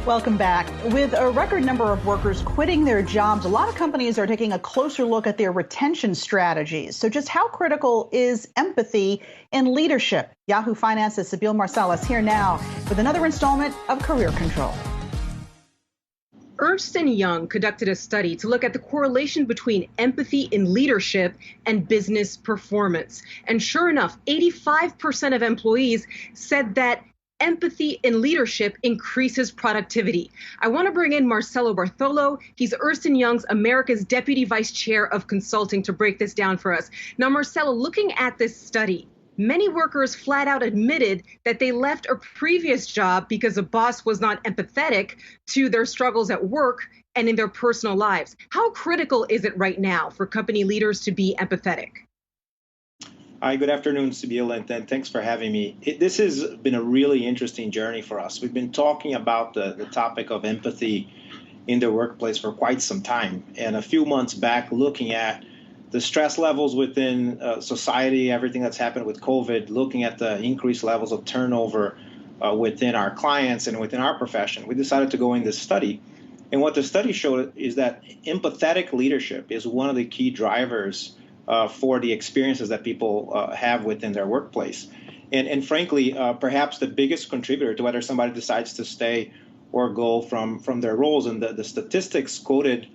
Welcome back. With a record number of workers quitting their jobs, a lot of companies are taking a closer look at their retention strategies. So just how critical is empathy in leadership? Yahoo Finance's Sibile Marcellus here now with another installment of Career Control. Ernst & Young conducted a study to look at the correlation between empathy in leadership and business performance. And sure enough, 85% of employees said that empathy in leadership increases productivity. I want to bring in Marcelo Bartholo. He's Ernst & Young's America's Deputy Vice Chair of Consulting to break this down for us. Now, Marcelo, looking at this study, many workers flat out admitted that they left a previous job because a boss was not empathetic to their struggles at work and in their personal lives. How critical is it right now for company leaders to be empathetic? Hi, good afternoon, Sibile, and thanks for having me. This has been a really interesting journey for us. We've been talking about the topic of empathy in the workplace for quite some time. And a few months back, looking at the stress levels within society, everything that's happened with COVID, looking at the increased levels of turnover within our clients and within our profession, we decided to go in this study. And what the study showed is that empathetic leadership is one of the key drivers for the experiences that people have within their workplace. And frankly, perhaps the biggest contributor to whether somebody decides to stay or go from their roles. And the statistics quoted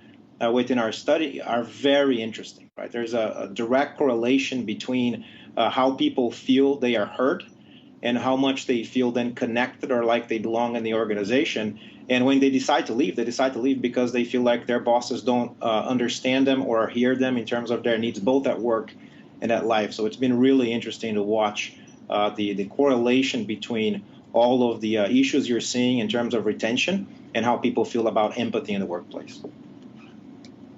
within our study are very interesting, right? There's a direct correlation between how people feel they are heard and how much they feel then connected or like they belong in the organization. And when they decide to leave, they decide to leave because they feel like their bosses don't understand them or hear them in terms of their needs, both at work and at life. So it's been really interesting to watch the correlation between all of the issues you're seeing in terms of retention and how people feel about empathy in the workplace.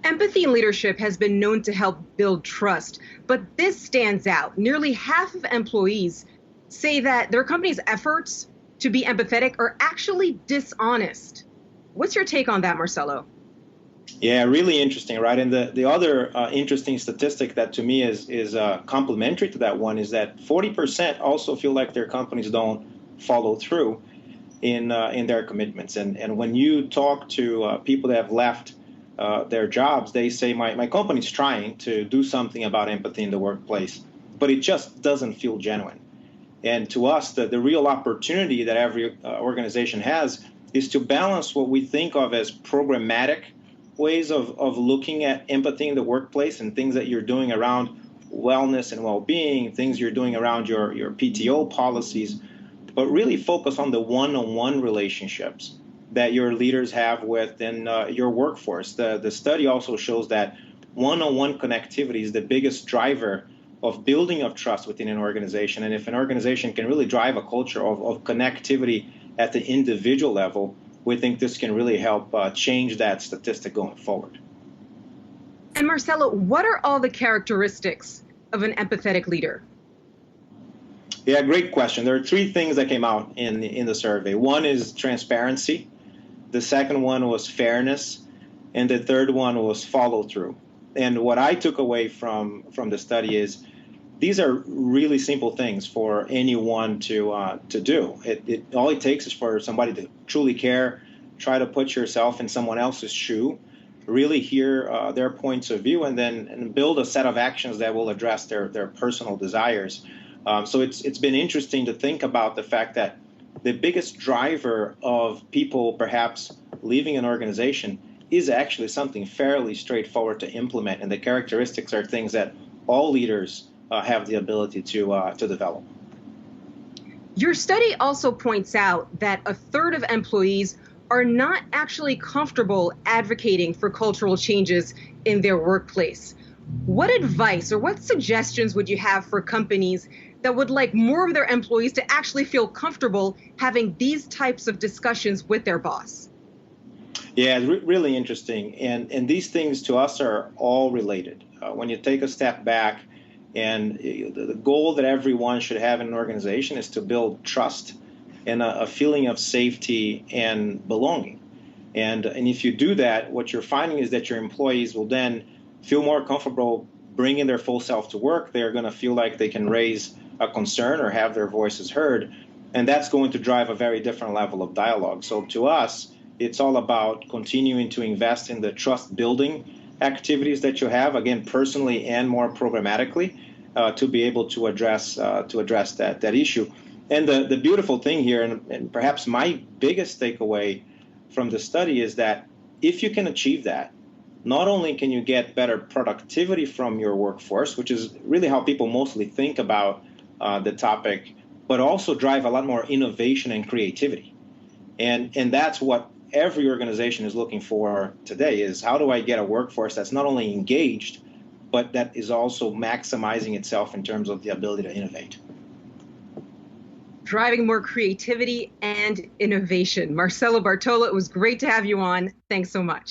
Empathy in leadership has been known to help build trust, but this stands out. Nearly half of employees say that their company's efforts to be empathetic are actually dishonest. What's your take on that, Marcelo? Yeah, really interesting, right? And the other interesting statistic that to me is complementary to that one is that 40% also feel like their companies don't follow through in their commitments. And when you talk to people that have left their jobs, they say, my company's trying to do something about empathy in the workplace, but it just doesn't feel genuine. And to us, the real opportunity that every organization has is to balance what we think of as programmatic ways of looking at empathy in the workplace and things that you're doing around wellness and well-being, things you're doing around your PTO policies, but really focus on the one-on-one relationships that your leaders have within your workforce. The study also shows that one-on-one connectivity is the biggest driver of building of trust within an organization. And if an organization can really drive a culture of connectivity at the individual level, we think this can really help change that statistic going forward. And Marcelo, what are all the characteristics of an empathetic leader? Yeah, great question. There are three things that came out in the survey. One is transparency. The second one was fairness. And the third one was follow through. And what I took away from the study is these are really simple things for anyone to do. All it takes is for somebody to truly care, try to put yourself in someone else's shoe, really hear their points of view, and then build a set of actions that will address their personal desires. So it's been interesting to think about the fact that the biggest driver of people perhaps leaving an organization is actually something fairly straightforward to implement, and the characteristics are things that all leaders have the ability to develop. Your study also points out that a third of employees are not actually comfortable advocating for cultural changes in their workplace. What advice or what suggestions would you have for companies that would like more of their employees to actually feel comfortable having these types of discussions with their boss? Yeah, it's really interesting. And these things to us are all related. When you take a step back, and the goal that everyone should have in an organization is to build trust and a feeling of safety and belonging. And if you do that, what you're finding is that your employees will then feel more comfortable bringing their full self to work. They're going to feel like they can raise a concern or have their voices heard. And that's going to drive a very different level of dialogue. So to us, It's all about continuing to invest in the trust building activities that you have, again, personally and more programmatically, to be able to address that issue. And the beautiful thing here, and perhaps my biggest takeaway from the study, is that if you can achieve that, not only can you get better productivity from your workforce, which is really how people mostly think about the topic, but also drive a lot more innovation and creativity. And that's what every organization is looking for today, is how do I get a workforce that's not only engaged, but that is also maximizing itself in terms of the ability to innovate. Driving more creativity and innovation. Marcelo Bartholo, it was great to have you on. Thanks so much.